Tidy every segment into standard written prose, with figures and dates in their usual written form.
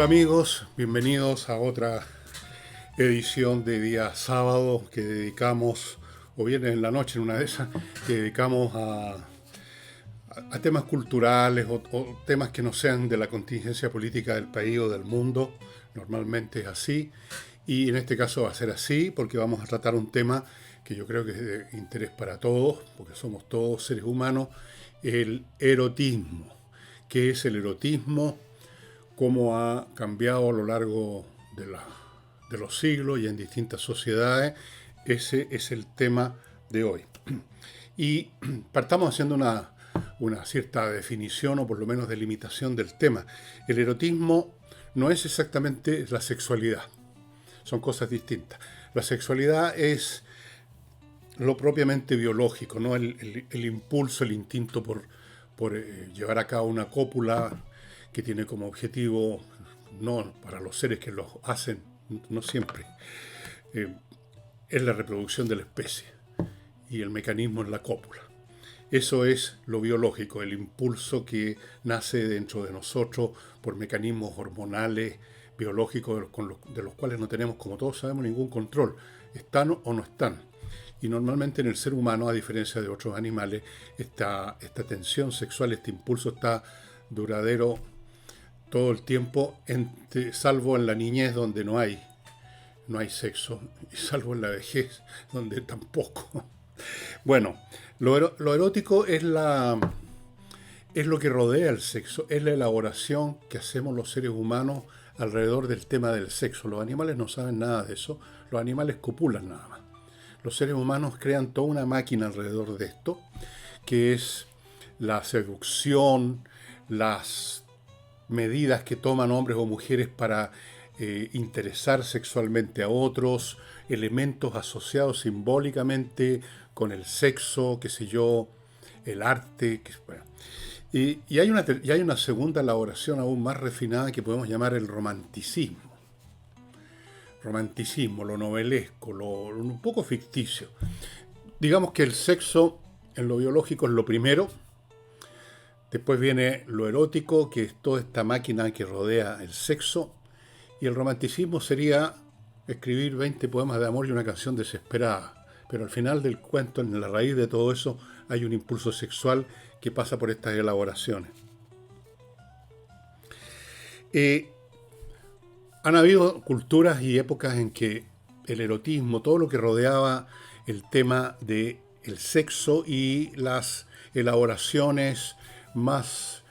Hola amigos, bienvenidos a otra edición de día sábado que dedicamos, o viernes en la noche en una de esas, que dedicamos a temas culturales o temas que no sean de la contingencia política del país o del mundo. Normalmente es así, y en este caso va a ser así porque vamos a tratar un tema que yo creo que es de interés para todos, porque somos todos seres humanos, el erotismo. ¿Qué es el erotismo? Cómo ha cambiado a lo largo de los siglos y en distintas sociedades. Ese es el tema de hoy. Y partamos haciendo una cierta definición o por lo menos delimitación del tema. El erotismo no es exactamente la sexualidad, son cosas distintas. La sexualidad es lo propiamente biológico, ¿no? El impulso, el instinto por llevar a cabo una cópula que tiene como objetivo, no para los seres que lo hacen, no siempre, eh, es la reproducción de la especie y el mecanismo es la cópula. Eso es lo biológico, el impulso que nace dentro de nosotros por mecanismos hormonales, biológicos, de los cuales no tenemos, como todos sabemos, ningún control. ¿Están o no están? Y normalmente en el ser humano, a diferencia de otros animales, esta tensión sexual, este impulso está duradero todo el tiempo, salvo en la niñez donde no hay sexo, y salvo en la vejez donde tampoco. Bueno, lo erótico es lo que rodea el sexo, es la elaboración que hacemos los seres humanos alrededor del tema del sexo. Los animales no saben nada de eso, los animales copulan nada más. Los seres humanos crean toda una máquina alrededor de esto, que es la seducción, las medidas que toman hombres o mujeres para interesar sexualmente a otros, elementos asociados simbólicamente con el sexo, qué sé yo, el arte. Bueno. Y hay una segunda elaboración aún más refinada que podemos llamar el romanticismo. Romanticismo, lo novelesco, un poco ficticio. Digamos que el sexo en lo biológico es lo primero. Después viene lo erótico, que es toda esta máquina que rodea el sexo. Y el romanticismo sería escribir 20 poemas de amor y una canción desesperada. Pero al final del cuento, en la raíz de todo eso, hay un impulso sexual que pasa por estas elaboraciones. Eh, Han habido culturas y épocas en que el erotismo, todo lo que rodeaba el tema del sexo y las elaboraciones más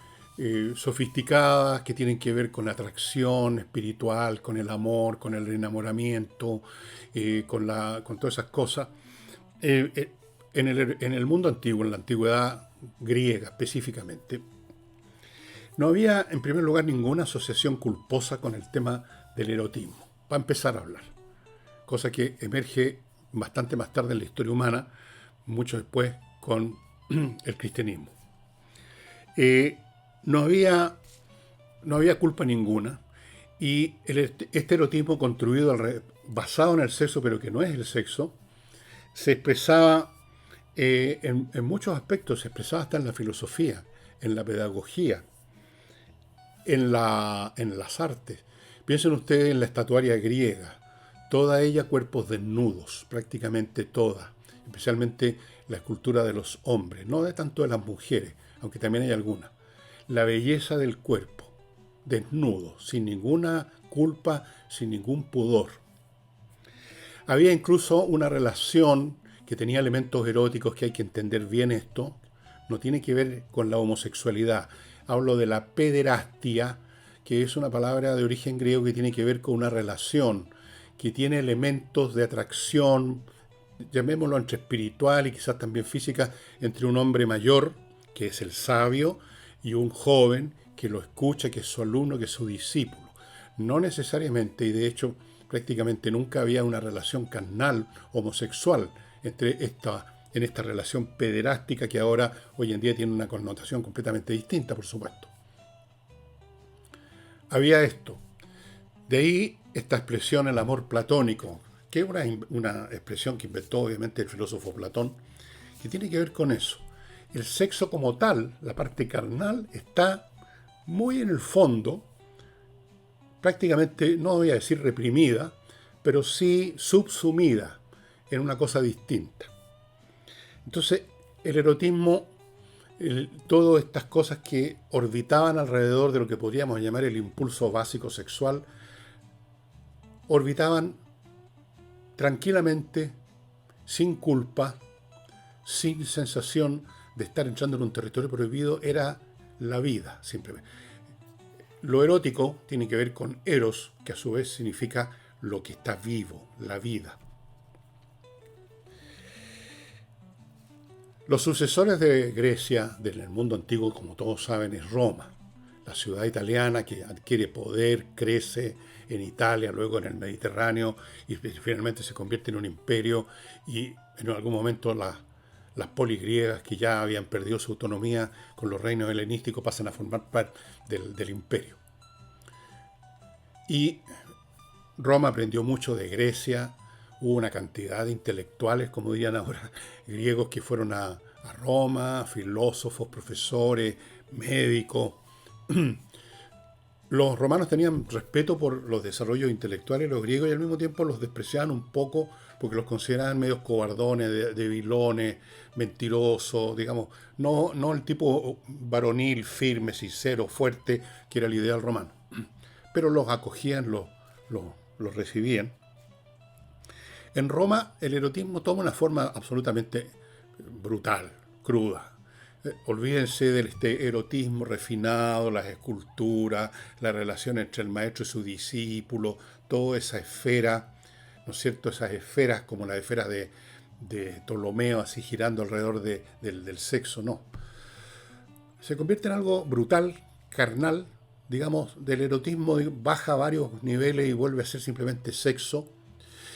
sofisticadas que tienen que ver con la atracción espiritual, con el amor, con el enamoramiento, con todas esas cosas. En el mundo antiguo, en la antigüedad griega específicamente, no había en primer lugar ninguna asociación culposa con el tema del erotismo, para empezar a hablar, cosa que emerge bastante más tarde en la historia humana, mucho después con el cristianismo. Eh, no, había, no había culpa ninguna y este erotismo construido basado en el sexo, pero que no es el sexo, se expresaba en muchos aspectos, se expresaba hasta en la filosofía, en la pedagogía, en las artes. Piensen ustedes en la estatuaria griega, toda ella cuerpos desnudos, prácticamente toda, especialmente la escultura de los hombres, no de tanto de las mujeres, aunque también hay algunas. La belleza del cuerpo, desnudo, sin ninguna culpa, sin ningún pudor. Había incluso una relación que tenía elementos eróticos, que hay que entender bien esto, no tiene que ver con la homosexualidad. Hablo de la pederastia, que es una palabra de origen griego que tiene que ver con una relación, que tiene elementos de atracción, llamémoslo entre espiritual y quizás también física, entre un hombre mayor, que es el sabio, y un joven que lo escucha, que es su alumno, que es su discípulo. No necesariamente, y de hecho prácticamente nunca había una relación carnal, homosexual, en esta relación pederástica que ahora, hoy en día, tiene una connotación completamente distinta, por supuesto. Había esto. De ahí esta expresión, el amor platónico, que es una expresión que inventó obviamente el filósofo Platón, que tiene que ver con eso. El sexo como tal, la parte carnal, está muy en el fondo, prácticamente, no voy a decir reprimida, pero sí subsumida en una cosa distinta. Entonces, el erotismo, todas estas cosas que orbitaban alrededor de lo que podríamos llamar el impulso básico sexual, orbitaban tranquilamente, sin culpa, sin sensación de estar entrando en un territorio prohibido, era la vida, simplemente. Lo erótico tiene que ver con eros, que a su vez significa lo que está vivo, la vida. Los sucesores de Grecia, del mundo antiguo, como todos saben, es Roma, la ciudad italiana que adquiere poder, crece en Italia, luego en el Mediterráneo, y finalmente se convierte en un imperio, y en algún momento las polis griegas, que ya habían perdido su autonomía con los reinos helenísticos, pasan a formar parte del imperio. Y Roma aprendió mucho de Grecia. Hubo una cantidad de intelectuales, como dirían ahora, griegos que fueron a Roma, filósofos, profesores, médicos. Los romanos tenían respeto por los desarrollos intelectuales de los griegos y al mismo tiempo los despreciaban un poco porque los consideraban medios cobardones, debilones, mentirosos, digamos, no el tipo varonil, firme, sincero, fuerte, que era el ideal romano. Pero los acogían, los recibían. En Roma el erotismo toma una forma absolutamente brutal, cruda. Olvídense de este erotismo refinado, las esculturas, la relación entre el maestro y su discípulo, toda esa esfera, ¿no es cierto? Esas esferas como las esferas de Ptolomeo, así girando alrededor del sexo, no. Se convierte en algo brutal, carnal, digamos, del erotismo baja a varios niveles y vuelve a ser simplemente sexo.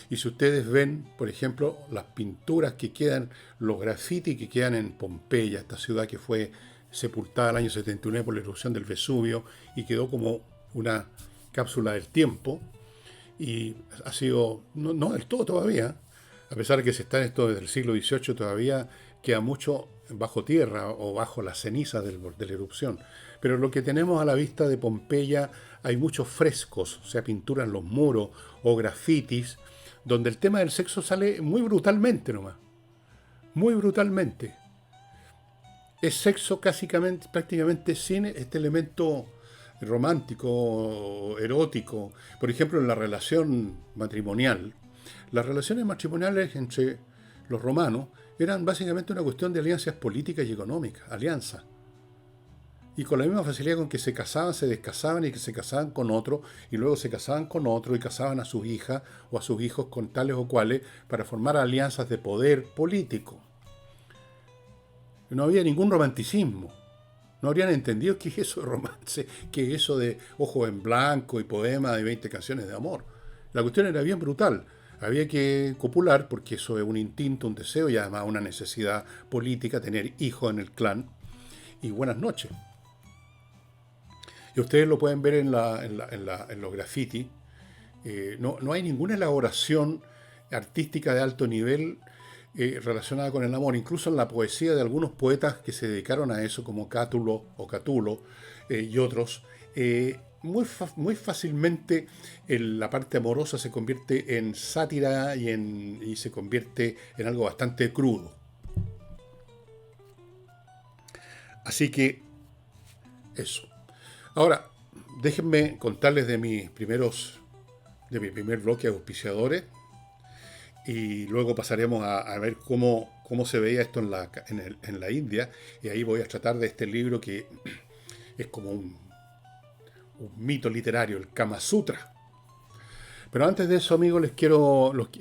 Y si ustedes ven, por ejemplo, las pinturas que quedan, los grafitis que quedan en Pompeya, esta ciudad que fue sepultada el año 79 por la erupción del Vesubio y quedó como una cápsula del tiempo, y ha sido, no del todo todavía, a pesar de que se está en esto desde el siglo XVIII, todavía queda mucho bajo tierra o bajo las cenizas de la erupción. Pero lo que tenemos a la vista de Pompeya, hay muchos frescos, o sea, pinturas en los muros o grafitis, donde el tema del sexo sale muy brutalmente nomás. Muy brutalmente. Es sexo prácticamente sin este elemento romántico, erótico. Por ejemplo, en la relación matrimonial. Las relaciones matrimoniales entre los romanos eran básicamente una cuestión de alianzas políticas y económicas. Alianzas. Y con la misma facilidad con que se casaban, se descasaban y que se casaban con otro, y luego se casaban con otro y casaban a sus hijas o a sus hijos con tales o cuales para formar alianzas de poder político. No había ningún romanticismo. No habrían entendido qué es eso de romance, qué es eso de ojos en blanco y poema de 20 canciones de amor. La cuestión era bien brutal. Había que copular porque eso es un instinto, un deseo y además una necesidad política, tener hijos en el clan. Y buenas noches. Y ustedes lo pueden ver en los grafitis. No hay ninguna elaboración artística de alto nivel relacionada con el amor. Incluso en la poesía de algunos poetas que se dedicaron a eso, como Cátulo o Catulo y otros, muy fácilmente la parte amorosa se convierte en sátira y se convierte en algo bastante crudo. Así que eso. Ahora, déjenme contarles de mi primer bloque de auspiciadores y luego pasaremos a ver cómo se veía esto en la India, y ahí voy a tratar de este libro que es como un mito literario, el Kama Sutra. Pero antes de eso, amigos,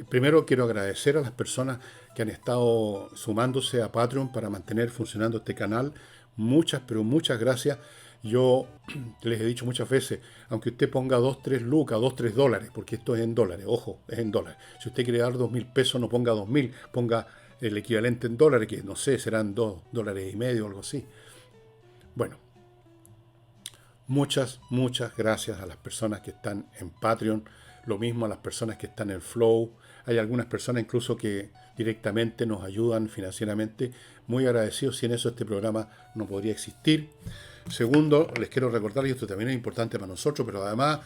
primero quiero agradecer a las personas que han estado sumándose a Patreon para mantener funcionando este canal. Muchas, pero muchas gracias. Yo les he dicho muchas veces, aunque usted ponga 2, 3 lucas, 2, 3 dólares, porque esto es en dólares, ojo, es en dólares. Si usted quiere dar 2.000 pesos, no ponga 2.000, ponga el equivalente en dólares, que no sé, serán 2,5 dólares o algo así. Bueno, muchas gracias a las personas que están en Patreon, lo mismo a las personas que están en Flow. Hay algunas personas incluso que directamente nos ayudan financieramente. Muy agradecidos, sin eso este programa no podría existir. Segundo, les quiero recordar, y esto también es importante para nosotros, pero además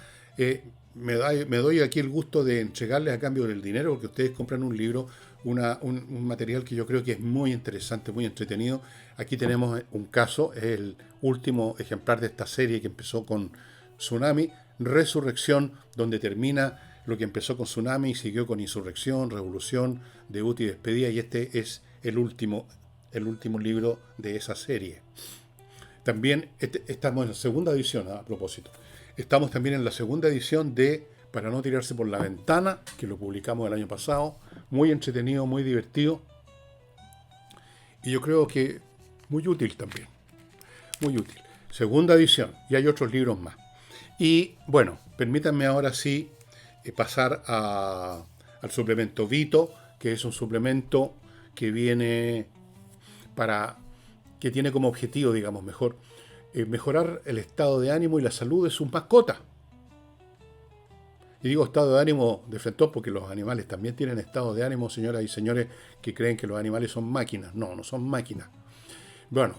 Me doy aquí el gusto de entregarles a cambio del dinero, porque ustedes compran un libro, un material que yo creo que es muy interesante, muy entretenido. Aquí tenemos un caso, es el último ejemplar de esta serie que empezó con Tsunami, Resurrección, donde termina lo que empezó con Tsunami y siguió con Insurrección, Revolución, Debut y Despedida, y este es el último libro de esa serie. También estamos en la segunda edición, a propósito. Estamos también en la segunda edición de Para no tirarse por la ventana, que lo publicamos el año pasado. Muy entretenido, muy divertido. Y yo creo que muy útil también. Muy útil. Segunda edición. Y hay otros libros más. Y bueno, permítanme ahora sí pasar al suplemento Vito, que es un suplemento que viene que tiene como objetivo, digamos, mejorar el estado de ánimo y la salud de sus mascotas. Y digo estado de ánimo de frente porque los animales también tienen estado de ánimo, señoras y señores que creen que los animales son máquinas. No, no son máquinas. Bueno,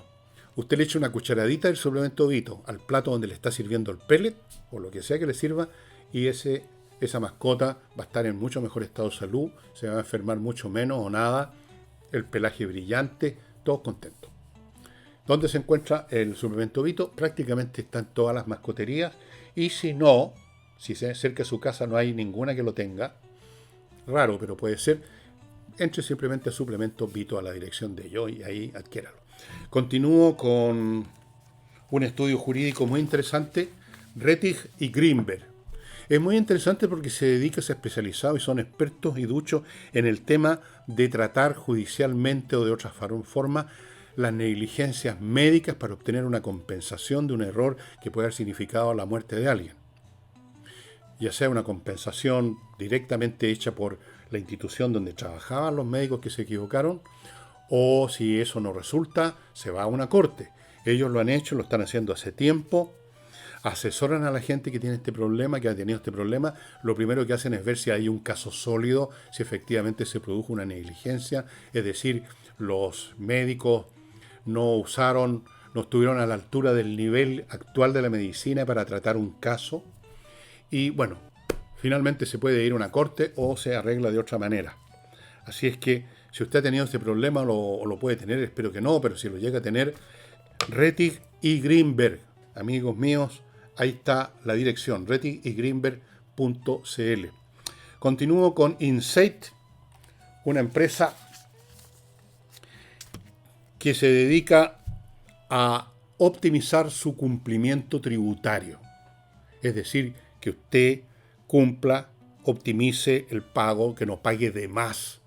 usted le echa una cucharadita del suplemento Vito al plato donde le está sirviendo el pellet o lo que sea que le sirva, y esa mascota va a estar en mucho mejor estado de salud, se va a enfermar mucho menos o nada, el pelaje brillante, todos contentos. ¿Dónde se encuentra el suplemento Vito? Prácticamente está en todas las mascoterías, y si no, si cerca de su casa no hay ninguna que lo tenga, raro, pero puede ser, entre simplemente a suplemento Vito a la dirección de ellos y ahí adquiéralo. Continúo con un estudio jurídico muy interesante, Rettig y Greenberg. Es muy interesante porque se dedica, se ha especializado y son expertos y duchos en el tema de tratar judicialmente o de otra forma las negligencias médicas para obtener una compensación de un error que puede haber significado la muerte de alguien. Ya sea una compensación directamente hecha por la institución donde trabajaban los médicos que se equivocaron, o si eso no resulta, se va a una corte. Ellos lo han hecho, lo están haciendo hace tiempo, asesoran a la gente que tiene este problema, que ha tenido este problema. Lo primero que hacen es ver si hay un caso sólido, si efectivamente se produjo una negligencia, es decir, los médicos no estuvieron a la altura del nivel actual de la medicina para tratar un caso. Y bueno, finalmente se puede ir a una corte o se arregla de otra manera. Así es que si usted ha tenido este problema o lo puede tener, espero que no, pero si lo llega a tener, Rettig y Greenberg, amigos míos, ahí está la dirección, rettigygreenberg.cl. Continúo con Insight, una empresa que se dedica a optimizar su cumplimiento tributario. Es decir, que usted cumpla, optimice el pago, que no pague de más,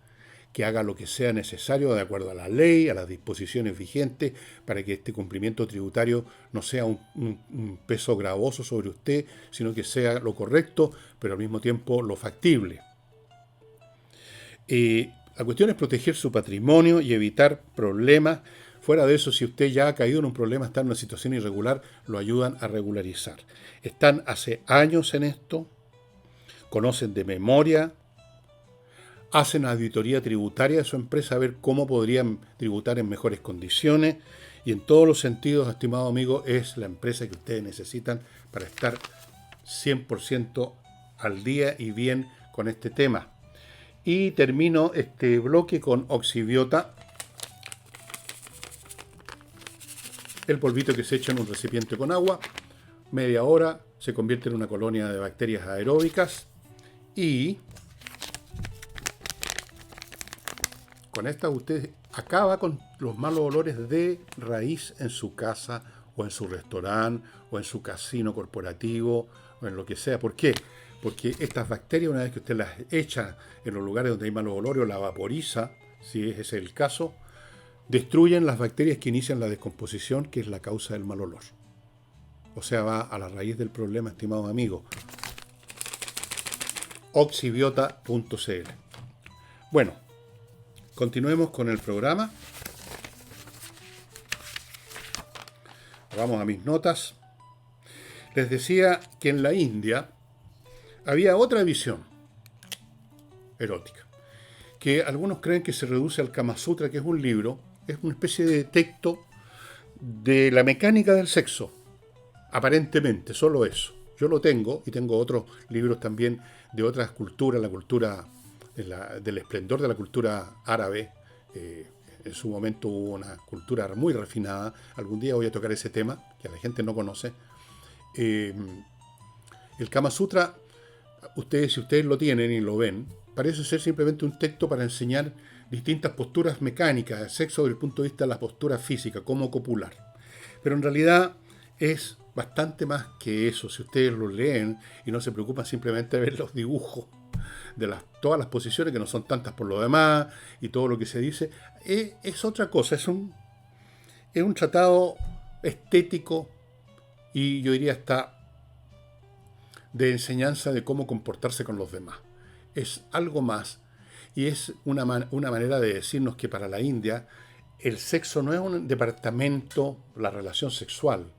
que haga lo que sea necesario de acuerdo a la ley, a las disposiciones vigentes, para que este cumplimiento tributario no sea un peso gravoso sobre usted, sino que sea lo correcto, pero al mismo tiempo lo factible. La cuestión es proteger su patrimonio y evitar problemas. Fuera de eso, si usted ya ha caído en un problema, está en una situación irregular, lo ayudan a regularizar. Están hace años en esto, conocen de memoria, hacen auditoría tributaria de su empresa a ver cómo podrían tributar en mejores condiciones, y en todos los sentidos, estimado amigo, es la empresa que ustedes necesitan para estar 100% al día y bien con este tema. Y termino este bloque con Oxibiota, el polvito que se echa en un recipiente con agua, media hora, se convierte en una colonia de bacterias aeróbicas, y con esta usted acaba con los malos olores de raíz en su casa o en su restaurante o en su casino corporativo o en lo que sea. ¿Por qué? Porque estas bacterias, una vez que usted las echa en los lugares donde hay malos olores o la vaporiza, si ese es el caso, destruyen las bacterias que inician la descomposición, que es la causa del mal olor. O sea, va a la raíz del problema, estimado amigo. Oxibiota.cl. Bueno, continuemos con el programa. Vamos a mis notas. Les decía que en la India había otra visión erótica, que algunos creen que se reduce al Kama Sutra, que es un libro, es una especie de texto de la mecánica del sexo, aparentemente, solo eso. Yo lo tengo y tengo otros libros también de otras culturas, la cultura del esplendor de la cultura árabe. En su momento hubo una cultura muy refinada. Algún día voy a tocar ese tema que la gente no conoce. Eh, el Kama Sutra, si ustedes lo tienen y lo ven, parece ser simplemente un texto para enseñar distintas posturas mecánicas, el sexo desde el punto de vista de la postura física, cómo copular. Pero en realidad es bastante más que eso. Si ustedes lo leen y no se preocupan simplemente de ver los dibujos de todas las posiciones, que no son tantas por lo demás, y todo lo que se dice, es otra cosa. Es un tratado estético y yo diría hasta de enseñanza de cómo comportarse con los demás. Es algo más y es una manera de decirnos que para la India el sexo no es un departamento, la relación sexual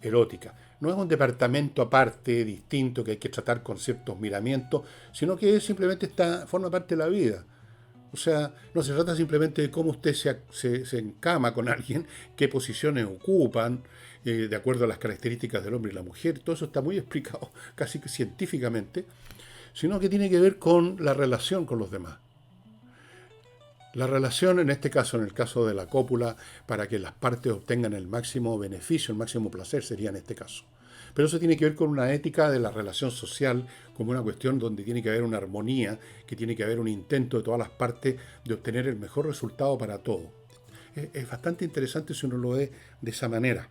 erótica, no es un departamento aparte, distinto, que hay que tratar con ciertos miramientos, sino que simplemente forma parte de la vida. O sea, no se trata simplemente de cómo usted se encama con alguien, qué posiciones ocupan, de acuerdo a las características del hombre y la mujer. Todo eso está muy explicado, casi que científicamente, sino que tiene que ver con la relación con los demás. La relación, en este caso, en el caso de la cópula, para que las partes obtengan el máximo beneficio, el máximo placer, sería en este caso. Pero eso tiene que ver con una ética de la relación social, como una cuestión donde tiene que haber una armonía, que tiene que haber un intento de todas las partes de obtener el mejor resultado para todo. Es bastante interesante si uno lo ve de esa manera.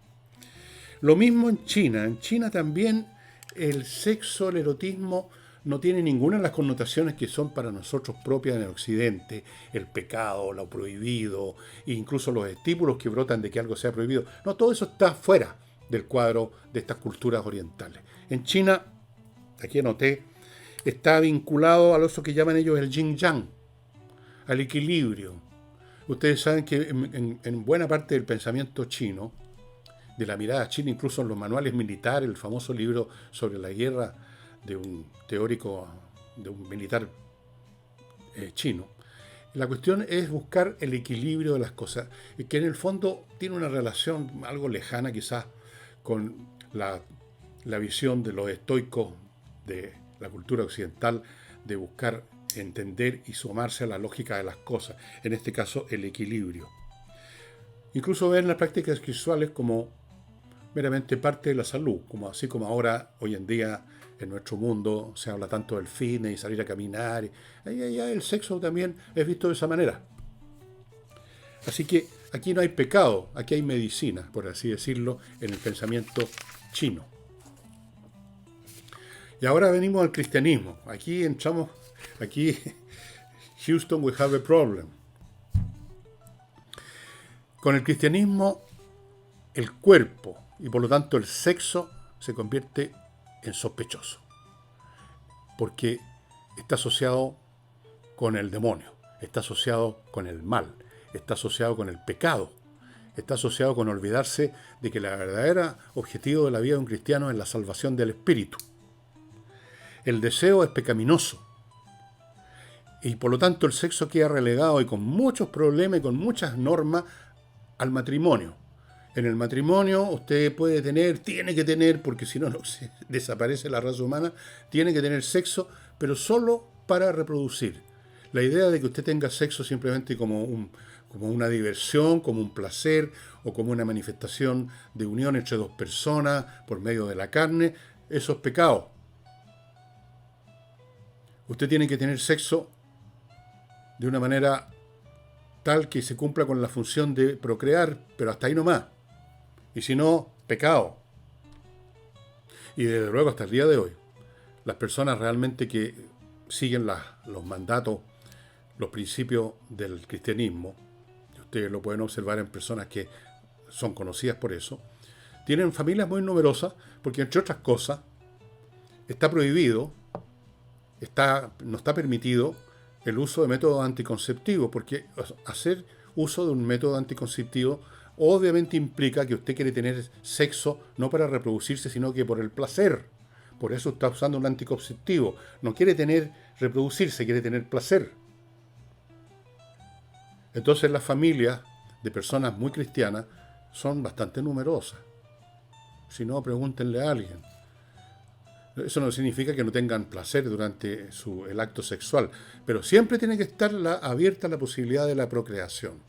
Lo mismo en China. En China también el sexo, el erotismo, no tiene ninguna de las connotaciones que son para nosotros propias en el Occidente, el pecado, lo prohibido, e incluso los estímulos que brotan de que algo sea prohibido. No, todo eso está fuera del cuadro de estas culturas orientales. En China, aquí anoté, está vinculado a eso que llaman ellos el yin-yang, al equilibrio. Ustedes saben que en buena parte del pensamiento chino, de la mirada china, incluso en los manuales militares, el famoso libro sobre la guerra de un teórico, de un militar chino, la cuestión es buscar el equilibrio de las cosas, que en el fondo tiene una relación algo lejana quizás con la visión de los estoicos de la cultura occidental, de buscar entender y sumarse a la lógica de las cosas, en este caso el equilibrio. Incluso ven las prácticas sexuales como meramente parte de la salud, así como ahora, hoy en día, en nuestro mundo se habla tanto del fitness y salir a caminar. Allá el sexo también es visto de esa manera. Así que aquí no hay pecado, aquí hay medicina, por así decirlo, en el pensamiento chino. Y ahora venimos al cristianismo. Aquí entramos, Houston, we have a problem. Con el cristianismo, el cuerpo y por lo tanto el sexo se convierte en sospechoso, porque está asociado con el demonio, está asociado con el mal, está asociado con el pecado, está asociado con olvidarse de que el verdadero objetivo de la vida de un cristiano es la salvación del espíritu. El deseo es pecaminoso y por lo tanto el sexo queda relegado y con muchos problemas y con muchas normas al matrimonio. En el matrimonio usted tiene que tener, porque si no, desaparece la raza humana, tiene que tener sexo, pero solo para reproducir. La idea de que usted tenga sexo simplemente como una diversión, como un placer o como una manifestación de unión entre dos personas por medio de la carne, eso es pecado. Usted tiene que tener sexo de una manera tal que se cumpla con la función de procrear, pero hasta ahí nomás. Y si no, pecado. Y desde luego hasta el día de hoy, las personas realmente que siguen los mandatos, los principios del cristianismo, y ustedes lo pueden observar en personas que son conocidas por eso, tienen familias muy numerosas porque, entre otras cosas, está prohibido, no está permitido el uso de métodos anticonceptivos, porque hacer uso de un método anticonceptivo obviamente implica que usted quiere tener sexo no para reproducirse, sino que por el placer. Por eso está usando un anticonceptivo. No quiere reproducirse, quiere tener placer. Entonces las familias de personas muy cristianas son bastante numerosas. Si no, pregúntenle a alguien. Eso no significa que no tengan placer durante el acto sexual, pero siempre tiene que estar abierta la posibilidad de la procreación.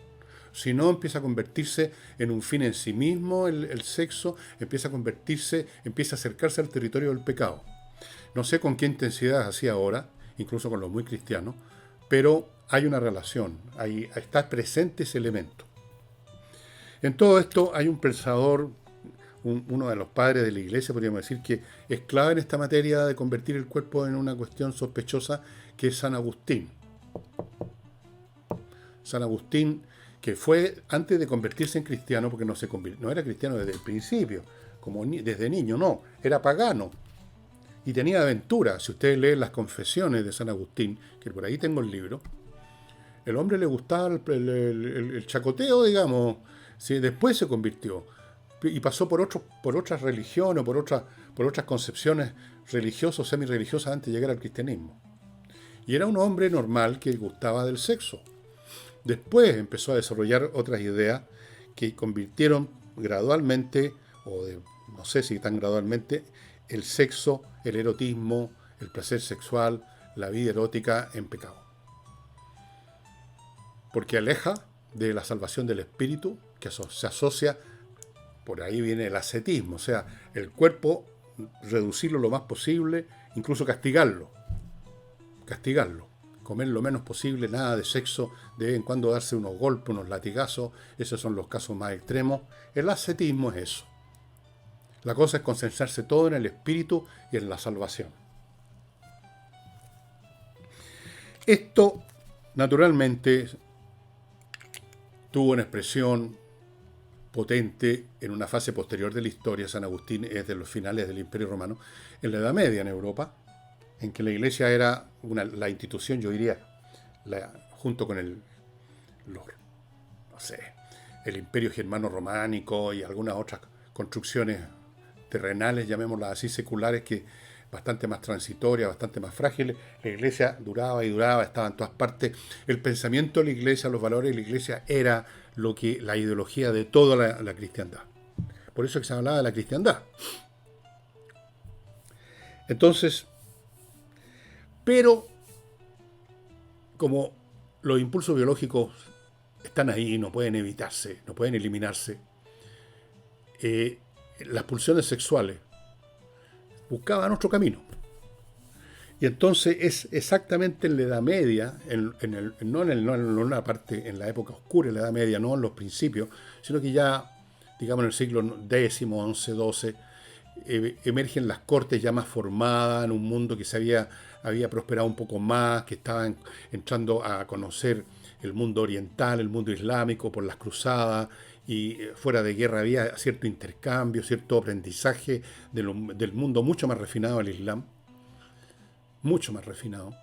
Si no, empieza a convertirse en un fin en sí mismo el sexo, empieza a acercarse al territorio del pecado. No sé con qué intensidad es así ahora, incluso con los muy cristianos, pero hay una relación, ahí está presente ese elemento. En todo esto hay un pensador, uno de los padres de la iglesia, podríamos decir, que es clave en esta materia de convertir el cuerpo en una cuestión sospechosa, que es San Agustín. San Agustín, que fue, antes de convertirse en cristiano, porque no era cristiano desde el principio, como desde niño, no, era pagano. Y tenía aventura. Si ustedes leen las confesiones de San Agustín, que por ahí tengo el libro, el hombre le gustaba el chacoteo, digamos. Sí, después se convirtió y pasó por otras religiones, por otras concepciones religiosas o semi-religiosas antes de llegar al cristianismo. Y era un hombre normal que gustaba del sexo. Después empezó a desarrollar otras ideas que convirtieron gradualmente, no sé si tan gradualmente, el sexo, el erotismo, el placer sexual, la vida erótica en pecado. Porque aleja de la salvación del espíritu, que se asocia, por ahí viene el ascetismo, o sea, el cuerpo reducirlo lo más posible, incluso castigarlo, comer lo menos posible, nada de sexo, de vez en cuando darse unos golpes, unos latigazos, esos son los casos más extremos. El ascetismo es eso. La cosa es concentrarse todo en el espíritu y en la salvación. Esto, naturalmente, tuvo una expresión potente en una fase posterior de la historia. San Agustín es de los finales del Imperio Romano, en la Edad Media en Europa, en que la Iglesia era la institución, yo diría, junto con el Imperio Germano Románico y algunas otras construcciones terrenales, llamémoslas así, seculares, que bastante más transitorias, bastante más frágiles. La Iglesia duraba y duraba, estaba en todas partes. El pensamiento de la Iglesia, los valores de la Iglesia era la ideología de toda la cristiandad. Por eso es que se hablaba de la cristiandad. Entonces, pero como los impulsos biológicos están ahí, no pueden evitarse, no pueden eliminarse, las pulsiones sexuales buscaban otro camino. Y entonces es exactamente en la Edad Media, no en una parte, en la época oscura, en la Edad Media, no en los principios, sino que ya, digamos, en el siglo X, XI, XII, emergen las cortes ya más formadas, en un mundo que había prosperado un poco más, que estaban entrando a conocer el mundo oriental, el mundo islámico por las cruzadas, y fuera de guerra había cierto intercambio, cierto aprendizaje del mundo mucho más refinado al Islam, mucho más refinado.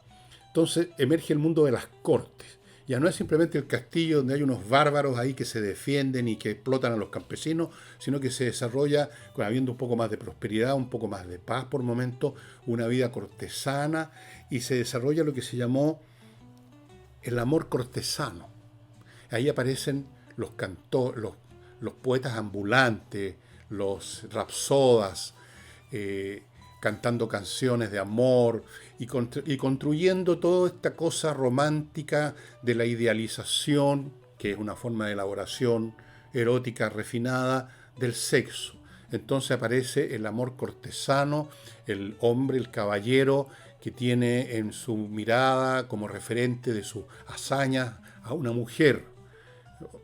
Entonces emerge el mundo de las cortes. Ya no es simplemente el castillo donde hay unos bárbaros ahí que se defienden y que explotan a los campesinos, sino que se desarrolla, habiendo un poco más de prosperidad, un poco más de paz por momentos, una vida cortesana, y se desarrolla lo que se llamó el amor cortesano. Ahí aparecen los poetas ambulantes, los rapsodas, cantando canciones de amor y construyendo toda esta cosa romántica de la idealización, que es una forma de elaboración erótica refinada del sexo. Entonces aparece el amor cortesano, el hombre, el caballero, que tiene en su mirada como referente de sus hazañas a una mujer.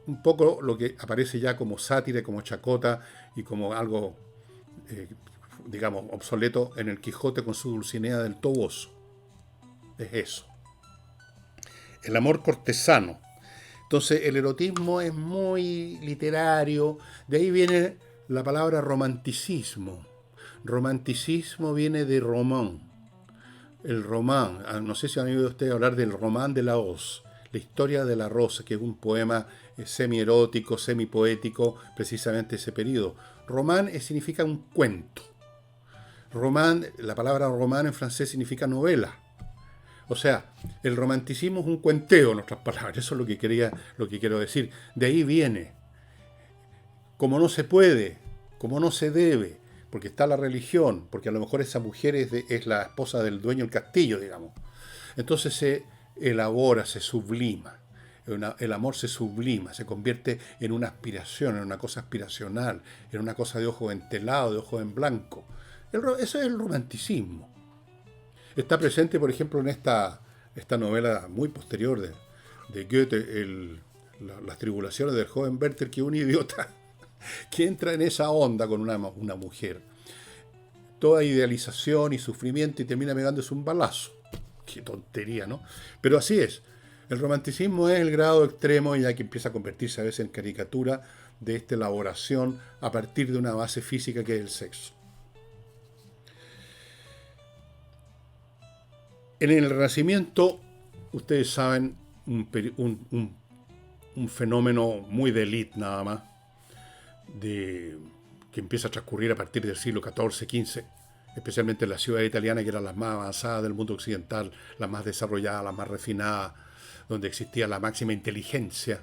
Un poco lo que aparece ya como sátira, como chacota y como algo, digamos, obsoleto en el Quijote con su Dulcinea del Toboso. Es eso. El amor cortesano. Entonces el erotismo es muy literario. De ahí viene la palabra romanticismo. Romanticismo viene de román. El román, no sé si han oído ustedes hablar del román de la Hoz, la historia de la rosa, que es un poema semi-erótico, semi-poético, precisamente ese periodo. Román significa un cuento. Román, la palabra román en francés significa novela. O sea, el romanticismo es un cuenteo, en otras palabras. Eso es lo que quiero decir. De ahí viene. Como no se puede, como no se debe, porque está la religión, porque a lo mejor esa mujer es la esposa del dueño del castillo, digamos. Entonces se elabora, se sublima. El amor se sublima, se convierte en una aspiración, en una cosa aspiracional, en una cosa de ojo entelado, de ojo en blanco. Eso es el romanticismo. Está presente, por ejemplo, en esta novela muy posterior de Goethe, las tribulaciones del joven Werther, que es un idiota, que entra en esa onda con una mujer. Toda idealización y sufrimiento y termina pegándose un balazo. Qué tontería, ¿no? Pero así es. El romanticismo es el grado extremo ya que empieza a convertirse a veces en caricatura de esta elaboración a partir de una base física que es el sexo. En el Renacimiento, ustedes saben, un fenómeno muy de élite nada más, que empieza a transcurrir a partir del siglo XIV, XV, especialmente en las ciudades italianas, que eran las más avanzadas del mundo occidental, las más desarrolladas, las más refinadas, donde existía la máxima inteligencia.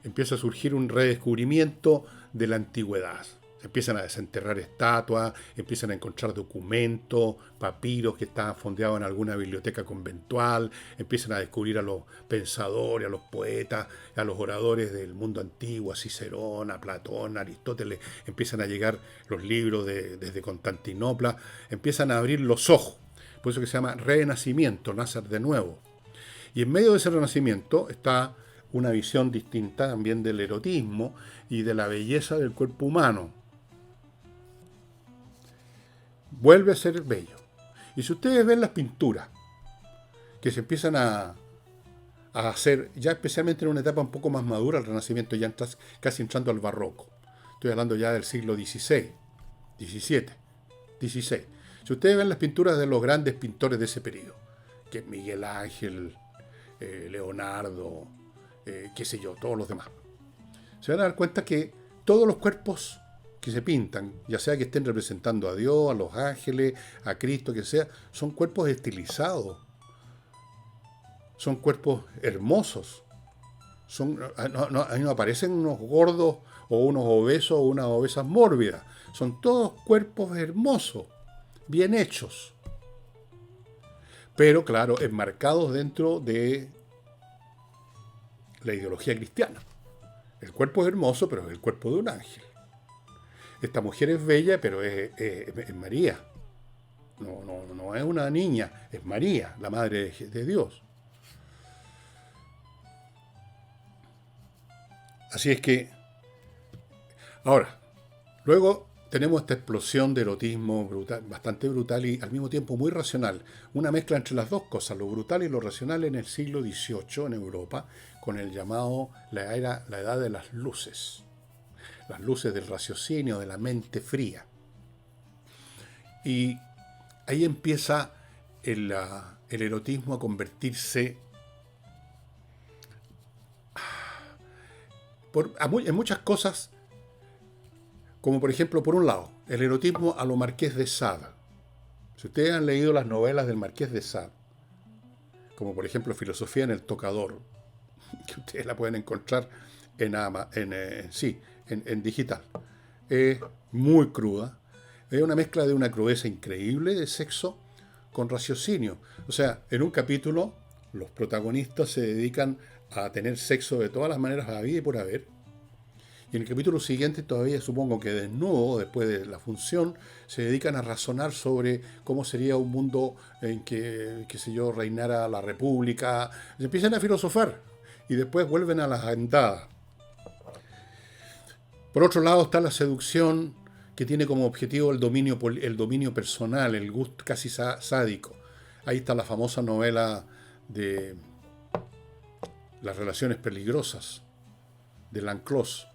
Empieza a surgir un redescubrimiento de la antigüedad. Se empiezan a desenterrar estatuas, empiezan a encontrar documentos, papiros que estaban fondeados en alguna biblioteca conventual, empiezan a descubrir a los pensadores, a los poetas, a los oradores del mundo antiguo, a Cicerón, a Platón, a Aristóteles, empiezan a llegar los libros desde Constantinopla, empiezan a abrir los ojos. Por eso que se llama renacimiento, nacer de nuevo. Y en medio de ese renacimiento está una visión distinta también del erotismo y de la belleza del cuerpo humano. Vuelve a ser bello. Y si ustedes ven las pinturas que se empiezan a hacer, ya especialmente en una etapa un poco más madura, el Renacimiento ya casi entrando al barroco. Estoy hablando ya del siglo XVI, XVII, XVI. Si ustedes ven las pinturas de los grandes pintores de ese periodo, que es Miguel Ángel, Leonardo, qué sé yo, todos los demás, se van a dar cuenta que todos los cuerpos que se pintan, ya sea que estén representando a Dios, a los ángeles, a Cristo, que sea, son cuerpos estilizados, son cuerpos hermosos. Ahí no aparecen unos gordos o unos obesos o unas obesas mórbidas. Son todos cuerpos hermosos, bien hechos. Pero claro, enmarcados dentro de la ideología cristiana. El cuerpo es hermoso, pero es el cuerpo de un ángel. Esta mujer es bella, pero es María. No es una niña, es María, la madre de Dios. Así es que, ahora, luego tenemos esta explosión de erotismo brutal, bastante brutal y al mismo tiempo muy racional. Una mezcla entre las dos cosas, lo brutal y lo racional en el siglo XVIII en Europa, con el llamado la edad de las luces. Las luces del raciocinio, de la mente fría. Y ahí empieza el erotismo a convertirse en muchas cosas, como por ejemplo, por un lado, el erotismo a lo Marqués de Sade. Si ustedes han leído las novelas del Marqués de Sade, como por ejemplo Filosofía en el Tocador, que ustedes la pueden encontrar en digital. Es muy cruda, es una mezcla de una crudeza increíble de sexo con raciocinio. O sea, en un capítulo los protagonistas se dedican a tener sexo de todas las maneras a la vida y por haber. Y en el capítulo siguiente, todavía supongo que desnudo, después de la función, se dedican a razonar sobre cómo sería un mundo en que, qué sé yo, reinara la república. Se empiezan a filosofar y después vuelven a las andadas. Por otro lado está la seducción, que tiene como objetivo el dominio personal, el gusto casi sádico. Ahí está la famosa novela de Las relaciones peligrosas, de Lanclos,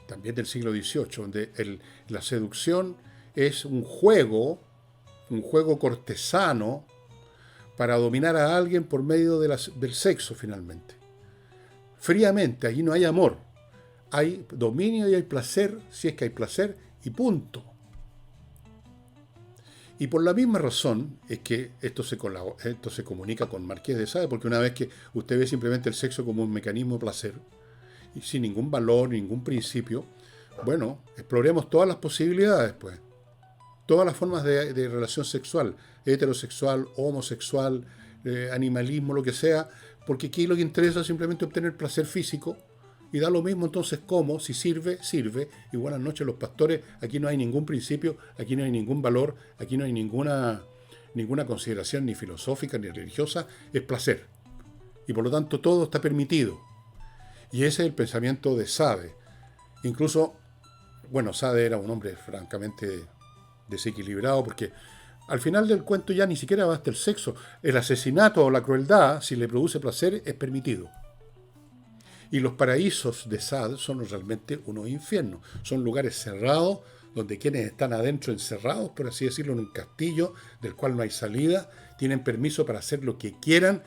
también del siglo XVIII, donde la seducción es un juego cortesano para dominar a alguien por medio del sexo finalmente. Fríamente, allí no hay amor. Hay dominio y hay placer, si es que hay placer, y punto. Y por la misma razón es que esto se comunica con Marqués de Sade, porque una vez que usted ve simplemente el sexo como un mecanismo de placer, y sin ningún valor, ningún principio, Bueno, exploremos todas las posibilidades, pues. Todas las formas de relación sexual, heterosexual, homosexual, animalismo, lo que sea, porque aquí lo que interesa es simplemente obtener placer físico y da lo mismo entonces cómo, si sirve, sirve. Y buenas noches los pastores, aquí no hay ningún principio, aquí no hay ningún valor, aquí no hay ninguna consideración ni filosófica ni religiosa, es placer. Y por lo tanto todo está permitido. Y ese es el pensamiento de Sade. Incluso, bueno, Sade era un hombre francamente desequilibrado porque al final del cuento ya ni siquiera basta el sexo. El asesinato o la crueldad, si le produce placer, es permitido. Y los paraísos de Sade son realmente unos infiernos. Son lugares cerrados donde quienes están adentro encerrados, por así decirlo, en un castillo del cual no hay salida, tienen permiso para hacer lo que quieran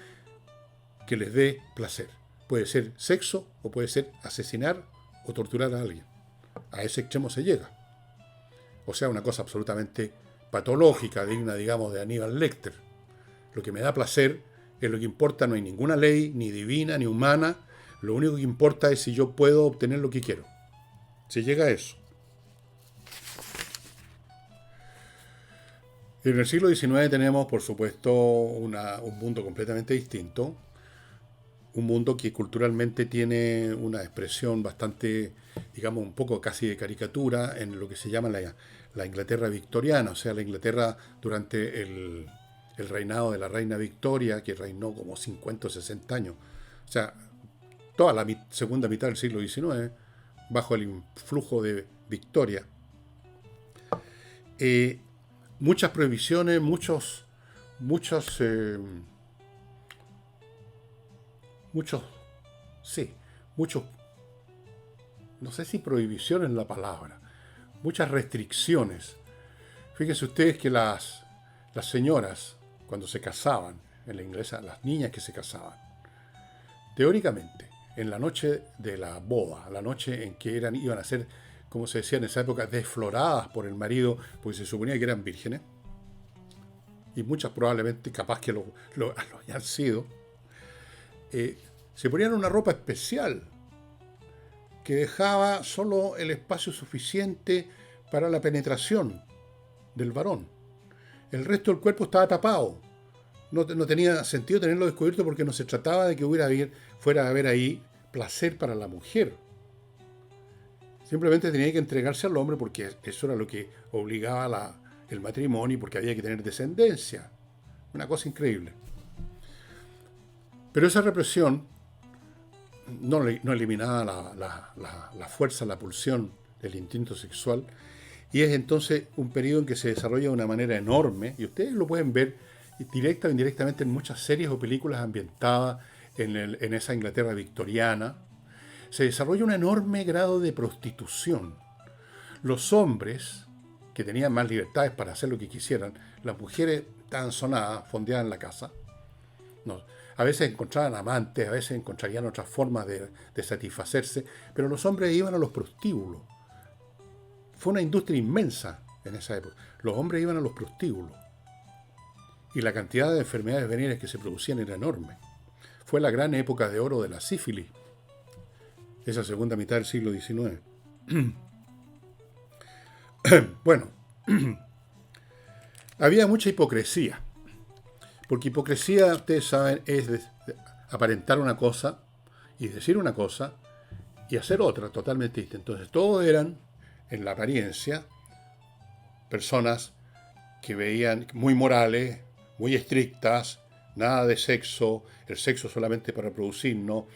que les dé placer. Puede ser sexo o puede ser asesinar o torturar a alguien. A ese extremo se llega. O sea, una cosa absolutamente patológica, digna, digamos, de Aníbal Lecter. Lo que me da placer es lo que importa, no hay ninguna ley, ni divina, ni humana. Lo único que importa es si yo puedo obtener lo que quiero. Se llega a eso. En el siglo XIX tenemos, por supuesto, un mundo completamente distinto. Un mundo que culturalmente tiene una expresión bastante, digamos, un poco casi de caricatura en lo que se llama la Inglaterra victoriana, o sea, la Inglaterra durante el reinado de la reina Victoria, que reinó como 50 o 60 años. O sea, toda la segunda mitad del siglo XIX, bajo el influjo de Victoria. Muchas prohibiciones, muchos, muchos, sí, muchos, no sé si prohibición es la palabra, muchas restricciones. Fíjense ustedes que las señoras, cuando se casaban, en la inglesa, las niñas que se casaban, teóricamente, en la noche de la boda, la noche en que iban a ser, como se decía en esa época, desfloradas por el marido, porque se suponía que eran vírgenes, y muchas probablemente capaz que lo hayan sido, se ponían una ropa especial que dejaba solo el espacio suficiente para la penetración del varón. El resto del cuerpo estaba tapado. No tenía sentido tenerlo descubierto porque no se trataba de que fuera a haber ahí placer para la mujer. Simplemente tenía que entregarse al hombre porque eso era lo que obligaba el matrimonio y porque había que tener descendencia. Una cosa increíble. Pero esa represión no eliminaba la fuerza, la pulsión del instinto sexual. Y es entonces un periodo en que se desarrolla de una manera enorme, y ustedes lo pueden ver directa o indirectamente en muchas series o películas ambientadas en esa Inglaterra victoriana. Se desarrolla un enorme grado de prostitución. Los hombres, que tenían más libertades para hacer lo que quisieran, las mujeres estaban sonadas, fondeadas en la casa. No, a veces encontraban amantes, a veces encontrarían otras formas de satisfacerse, pero los hombres iban a los prostíbulos. Fue una industria inmensa en esa época. Los hombres iban a los prostíbulos. Y la cantidad de enfermedades venéreas que se producían era enorme. Fue la gran época de oro de la sífilis, esa segunda mitad del siglo XIX. Bueno, había mucha hipocresía. Porque hipocresía, ustedes saben, es aparentar una cosa y decir una cosa y hacer otra totalmente distinta. Entonces todos eran, en la apariencia, personas que veían muy morales, muy estrictas, nada de sexo, el sexo solamente para reproducirnos,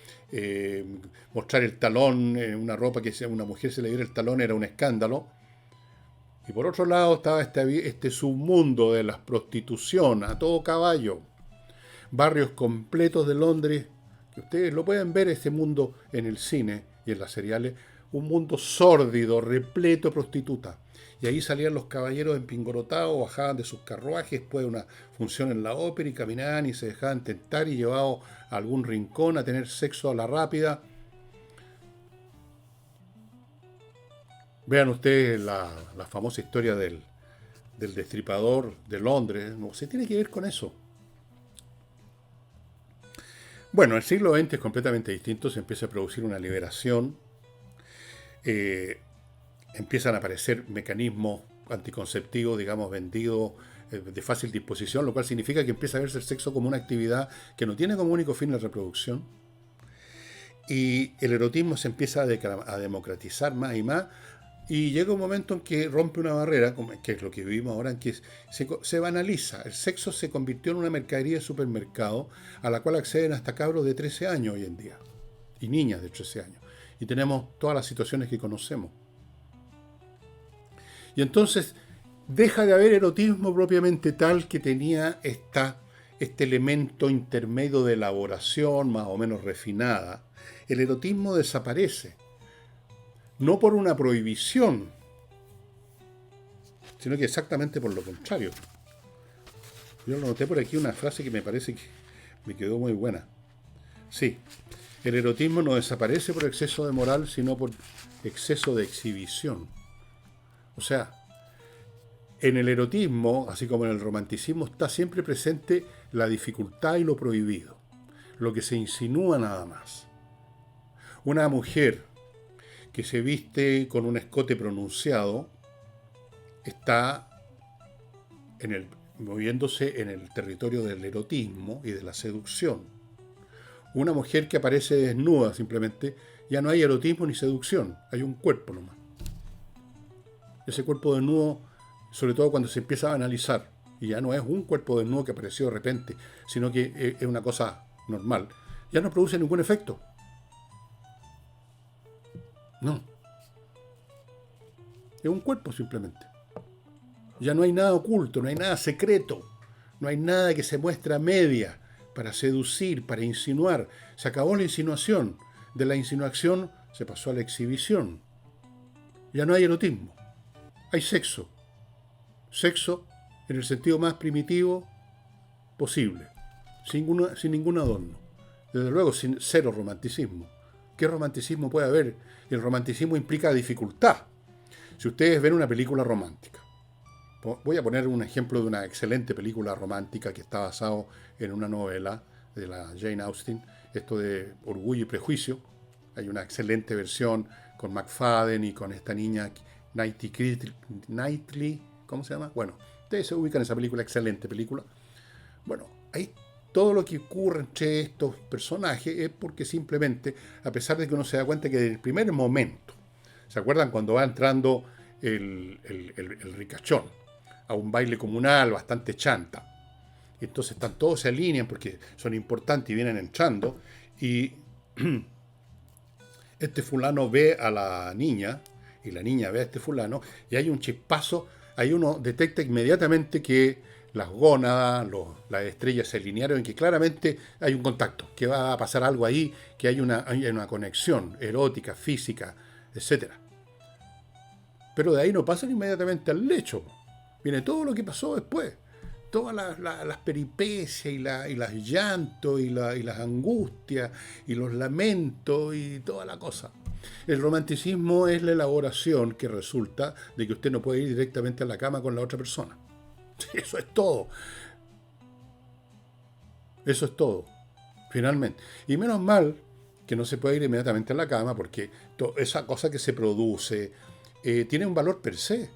mostrar el talón en una ropa que si a una mujer se le diera el talón era un escándalo. Y por otro lado estaba este submundo de la prostitución a todo caballo. Barrios completos de Londres, que ustedes lo pueden ver este mundo en el cine y en las seriales, un mundo sórdido, repleto de prostitutas. Y ahí salían los caballeros empingorotados, bajaban de sus carruajes después de una función en la ópera y caminaban y se dejaban tentar y llevados a algún rincón a tener sexo a la rápida. Vean ustedes la famosa historia del destripador de Londres. No se tiene que ver con eso. Bueno, el siglo XX es completamente distinto. Se empieza a producir una liberación. empiezan a aparecer mecanismos anticonceptivos, digamos, vendidos de fácil disposición, lo cual significa que empieza a verse el sexo como una actividad que no tiene como único fin la reproducción, y el erotismo se empieza a democratizar más y más, y llega un momento en que rompe una barrera, que es lo que vivimos ahora, en que se banaliza. El sexo se convirtió en una mercadería de supermercado a la cual acceden hasta cabros de 13 años hoy en día, y niñas de 13 años. Y tenemos todas las situaciones que conocemos. Y entonces deja de haber erotismo propiamente tal que tenía este elemento intermedio de elaboración más o menos refinada. El erotismo desaparece, no por una prohibición, sino que exactamente por lo contrario. Yo lo noté por aquí una frase que me parece que me quedó muy buena. Sí, el erotismo no desaparece por exceso de moral, sino por exceso de exhibición. O sea, en el erotismo, así como en el romanticismo, está siempre presente la dificultad y lo prohibido, lo que se insinúa nada más. Una mujer que se viste con un escote pronunciado está moviéndose en el territorio del erotismo y de la seducción. Una mujer que aparece desnuda simplemente, ya no hay erotismo ni seducción, hay un cuerpo nomás. Ese cuerpo desnudo, sobre todo cuando se empieza a analizar, y ya no es un cuerpo desnudo que apareció de repente, sino que es una cosa normal, ya no produce ningún efecto. No. Es un cuerpo simplemente. Ya no hay nada oculto, no hay nada secreto, no hay nada que se muestre a media para seducir, para insinuar. Se acabó la insinuación. De la insinuación se pasó a la exhibición. Ya no hay erotismo. Hay sexo. Sexo en el sentido más primitivo posible, sin ningún adorno. Desde luego, sin cero romanticismo. ¿Qué romanticismo puede haber? El romanticismo implica dificultad. Si ustedes ven una película romántica, voy a poner un ejemplo de una excelente película romántica que está basado en una novela de la Jane Austen, esto de Orgullo y Prejuicio. Hay una excelente versión con McFadden y con esta niña Knightley, ¿cómo se llama? Bueno, ustedes se ubican en esa película, excelente película. Bueno, ahí todo lo que ocurre entre estos personajes es porque simplemente, a pesar de que uno se da cuenta que desde el primer momento, ¿se acuerdan cuando va entrando el ricachón a un baile comunal bastante chanta? Y entonces todos se alinean porque son importantes y vienen entrando, y este fulano ve a la niña y la niña ve a este fulano, y hay un chispazo, ahí uno detecta inmediatamente que las gónadas, las estrellas se alinearon y que claramente hay un contacto, que va a pasar algo ahí, que hay una conexión erótica, física, etcétera. Pero de ahí no pasan inmediatamente al lecho. Viene todo lo que pasó después. Todas las peripecias y las llantos y las angustias y los lamentos y toda la cosa. El romanticismo es la elaboración que resulta de que usted no puede ir directamente a la cama con la otra persona. Eso es todo. Eso es todo. Finalmente. Y menos mal que no se puede ir inmediatamente a la cama porque esa cosa que se produce tiene un valor per se.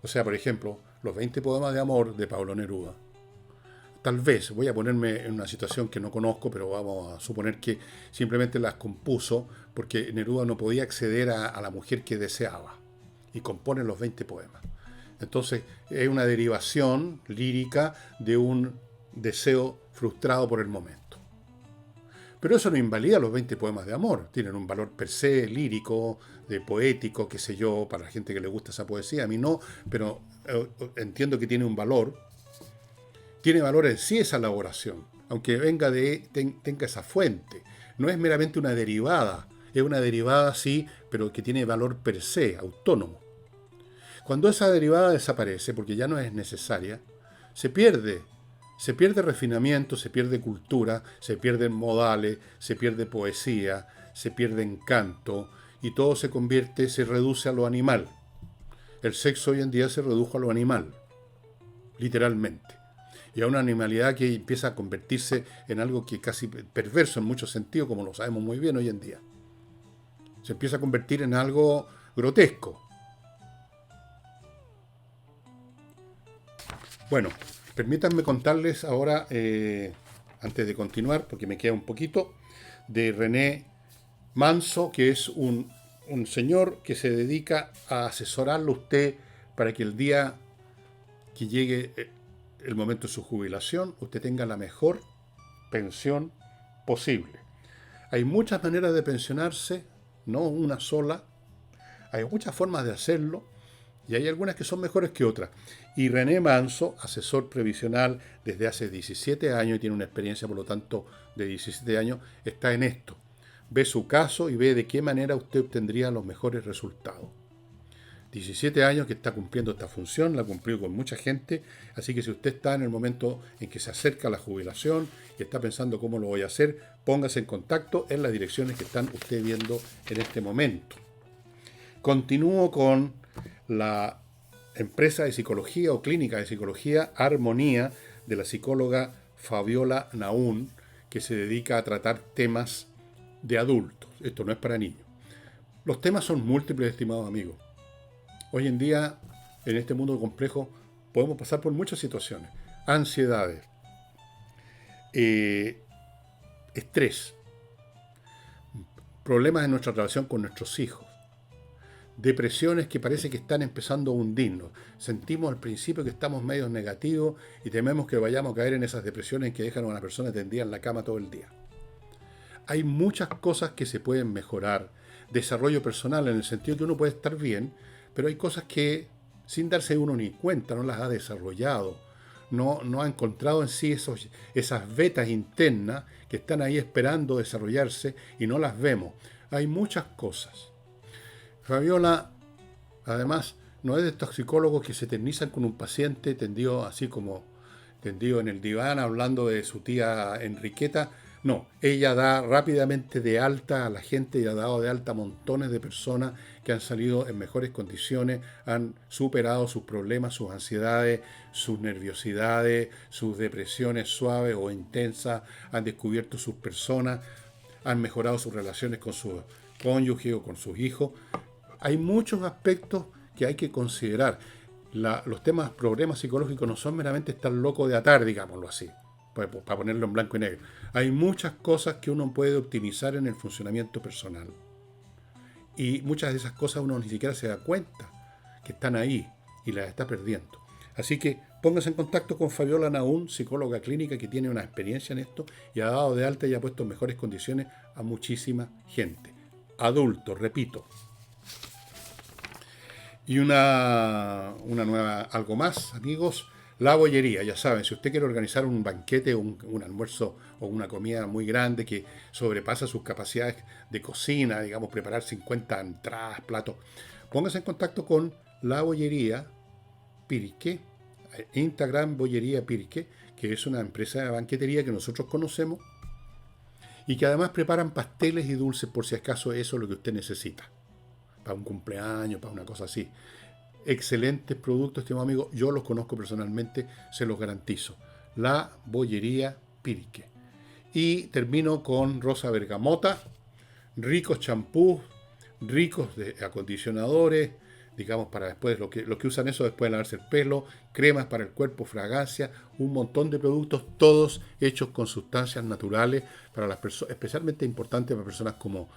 O sea, por ejemplo, los 20 poemas de amor de Pablo Neruda. Tal vez, voy a ponerme en una situación que no conozco, pero vamos a suponer que simplemente las compuso porque Neruda no podía acceder a la mujer que deseaba y compone los 20 poemas. Entonces, es una derivación lírica de un deseo frustrado por el momento. Pero eso no invalida los 20 poemas de amor. Tienen un valor per se lírico, de poético, qué sé yo, para la gente que le gusta esa poesía. A mí no, pero entiendo que tiene un valor. Tiene valor en sí esa elaboración, aunque tenga esa fuente. No es meramente una derivada. Es una derivada, sí, pero que tiene valor per se, autónomo. Cuando esa derivada desaparece, porque ya no es necesaria, se pierde refinamiento, se pierde cultura, se pierden modales, se pierde poesía, se pierde encanto, y todo se reduce a lo animal. El sexo hoy en día se redujo a lo animal, literalmente. Y a una animalidad que empieza a convertirse en algo que casi perverso en muchos sentidos, como lo sabemos muy bien hoy en día. Se empieza a convertir en algo grotesco. Bueno, permítanme contarles ahora, antes de continuar, porque me queda un poquito, de René Manso, que es un señor que se dedica a asesorarlo a usted para que el día que llegue el momento de su jubilación, usted tenga la mejor pensión posible. Hay muchas maneras de pensionarse, no una sola. Hay muchas formas de hacerlo y hay algunas que son mejores que otras. Y René Manso, asesor previsional desde hace 17 años y tiene una experiencia, por lo tanto, de 17 años, está en esto. Ve su caso y ve de qué manera usted obtendría los mejores resultados. 17 años que está cumpliendo esta función, la ha cumplido con mucha gente, así que si usted está en el momento en que se acerca a la jubilación y está pensando cómo lo voy a hacer, póngase en contacto en las direcciones que están usted viendo en este momento. Continúo con la empresa de psicología o clínica de psicología Armonía de la psicóloga Fabiola Naún, que se dedica a tratar temas de adultos. Esto no es para niños. Los temas son múltiples, estimados amigos. Hoy en día, en este mundo complejo, podemos pasar por muchas situaciones. Ansiedades, estrés, problemas en nuestra relación con nuestros hijos, depresiones que parece que están empezando a hundirnos. Sentimos al principio que estamos medio negativos y tememos que vayamos a caer en esas depresiones que dejan a una persona tendida en la cama todo el día. Hay muchas cosas que se pueden mejorar. Desarrollo personal en el sentido que uno puede estar bien, pero hay cosas que sin darse uno ni cuenta no las ha desarrollado. No ha encontrado en sí esas vetas internas que están ahí esperando desarrollarse y no las vemos. Hay muchas cosas. Fabiola, además, no es de estos psicólogos que se eternizan con un paciente tendido así como tendido en el diván hablando de su tía Enriqueta. No, ella da rápidamente de alta a la gente y ha dado de alta a montones de personas que han salido en mejores condiciones, han superado sus problemas, sus ansiedades, sus nerviosidades, sus depresiones suaves o intensas, han descubierto sus personas, han mejorado sus relaciones con su cónyuge o con sus hijos. Hay muchos aspectos que hay que considerar. Los problemas psicológicos no son meramente estar loco de atar, digámoslo así, para ponerlo en blanco y negro. Hay muchas cosas que uno puede optimizar en el funcionamiento personal. Y muchas de esas cosas uno ni siquiera se da cuenta que están ahí y las está perdiendo. Así que póngase en contacto con Fabiola Naún, psicóloga clínica que tiene una experiencia en esto y ha dado de alta y ha puesto en mejores condiciones a muchísima gente. Adultos, repito. Y una nueva, algo más, amigos, la bollería. Ya saben, si usted quiere organizar un banquete, un almuerzo o una comida muy grande que sobrepasa sus capacidades de cocina, digamos, preparar 50 entradas, platos, póngase en contacto con la bollería Pirque, Instagram Bollería Pirque, que es una empresa de banquetería que nosotros conocemos y que además preparan pasteles y dulces por si acaso eso es lo que usted necesita. Para un cumpleaños, para una cosa así. Excelentes productos, estimado amigo. Yo los conozco personalmente, se los garantizo. La Bollería Pirque. Y termino con Rosa Bergamota. Ricos champús, ricos de acondicionadores, digamos, para después, lo que usan eso después de lavarse el pelo, cremas para el cuerpo, fragancia, un montón de productos, todos hechos con sustancias naturales para las personas, especialmente importantes para personas como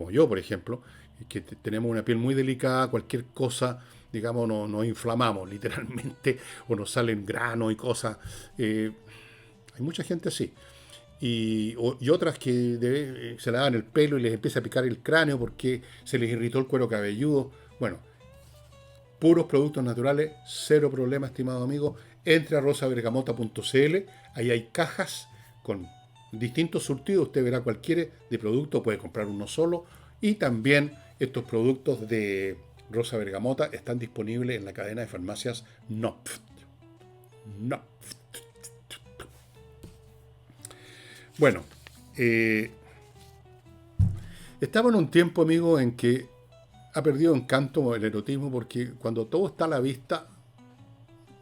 yo, por ejemplo, que tenemos una piel muy delicada, cualquier cosa, digamos, nos inflamamos literalmente, o nos salen granos y cosas. Hay mucha gente así. Y otras que se lavan el pelo y les empieza a picar el cráneo porque se les irritó el cuero cabelludo. Bueno, puros productos naturales, cero problema, estimado amigo. Entre a rosabergamota.cl, ahí hay cajas con distintos surtidos, usted verá cualquiera de producto, puede comprar uno solo. Y también estos productos de Rosa Bergamota están disponibles en la cadena de farmacias NOPF. Bueno, estamos en un tiempo, amigo, en que ha perdido encanto el erotismo porque cuando todo está a la vista,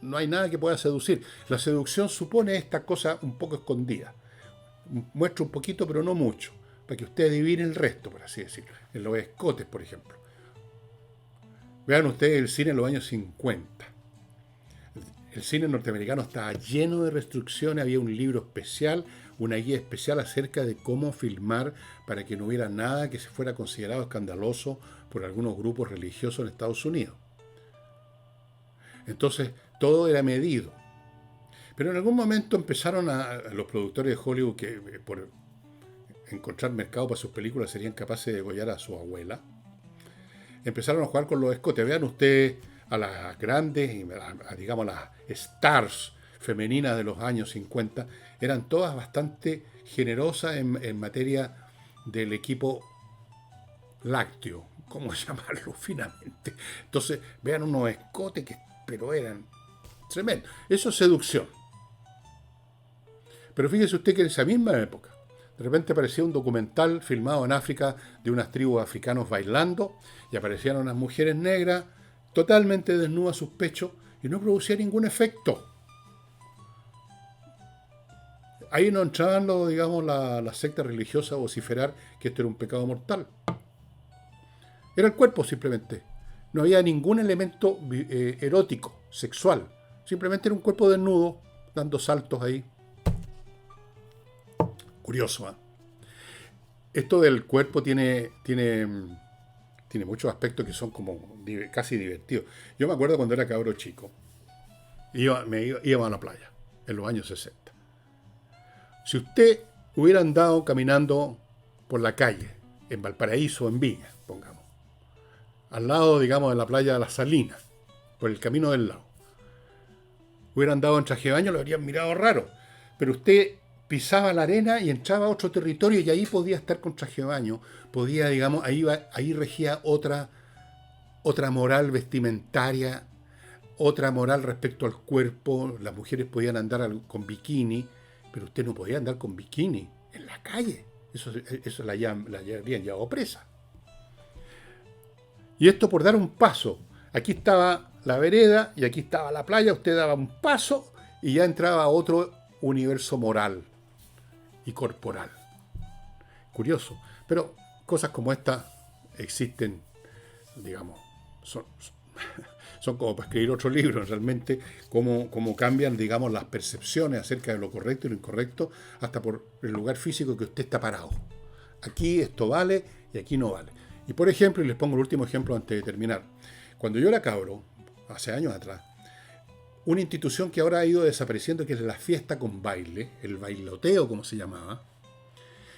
no hay nada que pueda seducir. La seducción supone esta cosa un poco escondida. Muestra un poquito, pero no mucho, para que usted adivine el resto, por así decirlo. En los escotes, por ejemplo. Vean ustedes el cine en los años 50. el cine norteamericano estaba lleno de restricciones, había un libro especial, una guía especial acerca de cómo filmar para que no hubiera nada que se fuera considerado escandaloso por algunos grupos religiosos en Estados Unidos. Entonces, todo era medido. Pero en algún momento empezaron a los productores de Hollywood que por encontrar mercado para sus películas serían capaces de degollar a su abuela. Empezaron a jugar con los escotes. Vean ustedes a las grandes, digamos, las stars femeninas de los años 50, eran todas bastante generosas en materia del equipo lácteo, ¿cómo llamarlo finamente? Entonces, vean unos escotes que, pero eran tremendos. Eso es seducción. Pero fíjese usted que en esa misma época, de repente aparecía un documental filmado en África de unas tribus africanos bailando y aparecían unas mujeres negras totalmente desnudas a sus pechos y no producía ningún efecto. Ahí no entraban, digamos, la secta religiosa a vociferar que esto era un pecado mortal. Era el cuerpo simplemente. No había ningún elemento erótico, sexual. Simplemente era un cuerpo desnudo, dando saltos ahí. Curioso, ¿eh? Esto del cuerpo tiene muchos aspectos que son como casi divertidos. Yo me acuerdo cuando era cabro chico, iba a la playa, en los años 60. Si usted hubiera andado caminando por la calle, en Valparaíso o en Viña, pongamos, al lado, digamos, de la playa de las Salinas, por el camino del lado, hubiera andado en traje de baño, lo habrían mirado raro. Pero usted pisaba la arena y entraba a otro territorio y ahí podía estar con traje de baño. Podía, digamos, ahí regía otra moral vestimentaria, otra moral respecto al cuerpo. Las mujeres podían andar con bikini, pero usted no podía andar con bikini en la calle. Eso la habían llevado presa. Y esto por dar un paso. Aquí estaba la vereda y aquí estaba la playa. Usted daba un paso y ya entraba a otro universo moral y corporal. Curioso. Pero cosas como esta existen, digamos, son como para escribir otro libro, realmente, cómo cambian, digamos, las percepciones acerca de lo correcto y lo incorrecto, hasta por el lugar físico que usted está parado. Aquí esto vale y aquí no vale. Y por ejemplo, y les pongo el último ejemplo antes de terminar, cuando yo era cabro, hace años atrás, una institución que ahora ha ido desapareciendo, que es la fiesta con baile, el bailoteo como se llamaba.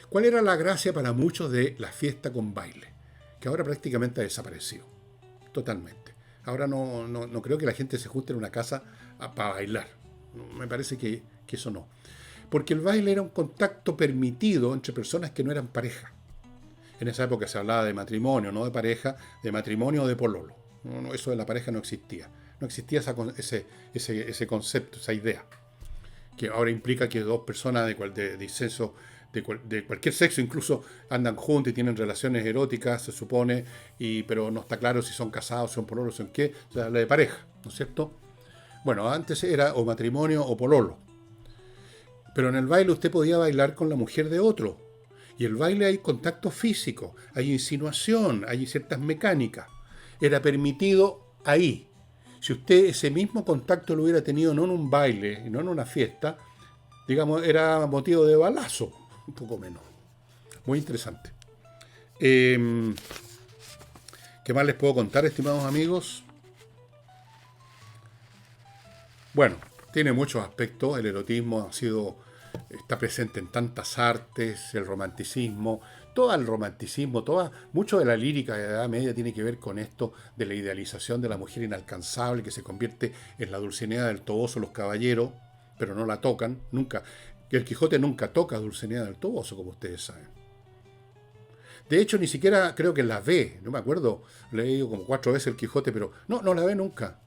¿Cuál era la gracia para muchos de la fiesta con baile? Que ahora prácticamente ha desaparecido, totalmente. Ahora no creo que la gente se junte en una casa para bailar. Me parece que eso no. Porque el baile era un contacto permitido entre personas que no eran pareja. En esa época se hablaba de matrimonio, no de pareja, de matrimonio o de pololo. Eso de la pareja no existía. No existía ese concepto, esa idea. Que ahora implica que dos personas de cualquier sexo incluso andan juntos y tienen relaciones eróticas, se supone, pero no está claro si son casados, son pololos, son qué. O sea, habla de pareja, ¿no es cierto? Bueno, antes era o matrimonio o pololo. Pero en el baile usted podía bailar con la mujer de otro. Y el baile hay contacto físico, hay insinuación, hay ciertas mecánicas. Era permitido ahí. Si usted ese mismo contacto lo hubiera tenido no en un baile, no en una fiesta, digamos, era motivo de balazo, un poco menos. Muy interesante. ¿Qué más les puedo contar, estimados amigos? Bueno, tiene muchos aspectos. El erotismo está presente en tantas artes, el romanticismo, mucho de la lírica de la Edad Media tiene que ver con esto de la idealización de la mujer inalcanzable que se convierte en la Dulcinea del Toboso, los caballeros, pero no la tocan, nunca. El Quijote nunca toca a Dulcinea del Toboso, como ustedes saben. De hecho, ni siquiera creo que la ve, no me acuerdo, le he leído como 4 veces el Quijote, pero no la ve nunca.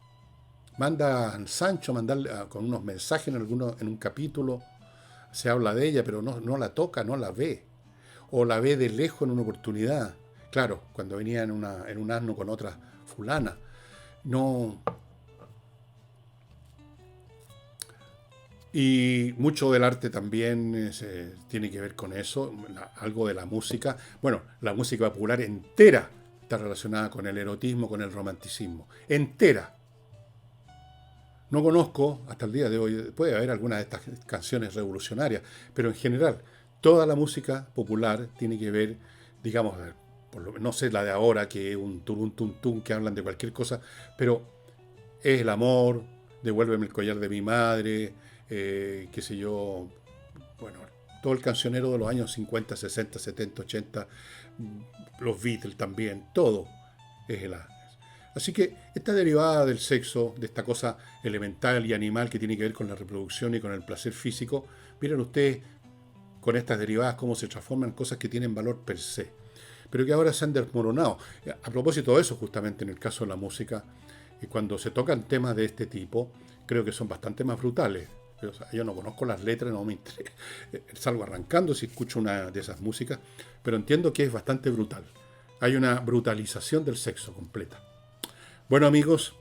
Manda a Sancho con unos mensajes en un capítulo, se habla de ella, pero no la toca, no la ve. O la ve de lejos en una oportunidad. Claro, cuando venía en un asno con otra fulana. No. Y mucho del arte también tiene que ver con eso, algo de la música. Bueno, la música popular entera está relacionada con el erotismo, con el romanticismo. Entera. No conozco hasta el día de hoy, puede haber algunas de estas canciones revolucionarias, pero en general toda la música popular tiene que ver, digamos, a ver, no sé la de ahora, que es un turun tum tum, que hablan de cualquier cosa, pero es el amor, devuélveme el collar de mi madre, qué sé yo, bueno, todo el cancionero de los años 50, 60, 70, 80, los Beatles también, todo es el A. Así que esta derivada del sexo, de esta cosa elemental y animal que tiene que ver con la reproducción y con el placer físico, miren ustedes con estas derivadas cómo se transforman en cosas que tienen valor per se, pero que ahora se han desmoronado. A propósito de eso, justamente en el caso de la música, y cuando se tocan temas de este tipo, creo que son bastante más brutales. O sea, yo no conozco las letras, no me interesa. Salgo arrancando si escucho una de esas músicas, pero entiendo que es bastante brutal. Hay una brutalización del sexo completa. Bueno amigos,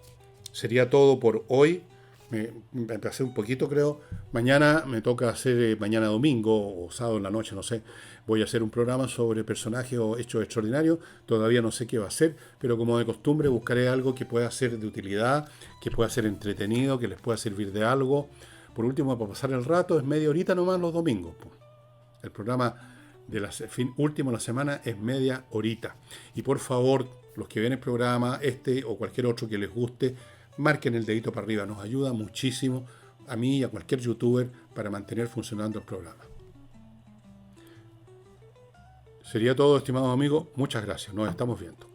sería todo por hoy. Me pasé un poquito, creo. Mañana me toca hacer, mañana domingo o sábado en la noche, no sé. Voy a hacer un programa sobre personajes o hechos extraordinarios. Todavía no sé qué va a ser, pero como de costumbre buscaré algo que pueda ser de utilidad, que pueda ser entretenido, que les pueda servir de algo. Por último, para pasar el rato, es media horita nomás los domingos. El programa de la último de la semana es media horita. Y por favor, los que ven el programa, este o cualquier otro que les guste, marquen el dedito para arriba. Nos ayuda muchísimo a mí y a cualquier youtuber para mantener funcionando el programa. Sería todo, estimados amigos. Muchas gracias. Nos estamos viendo.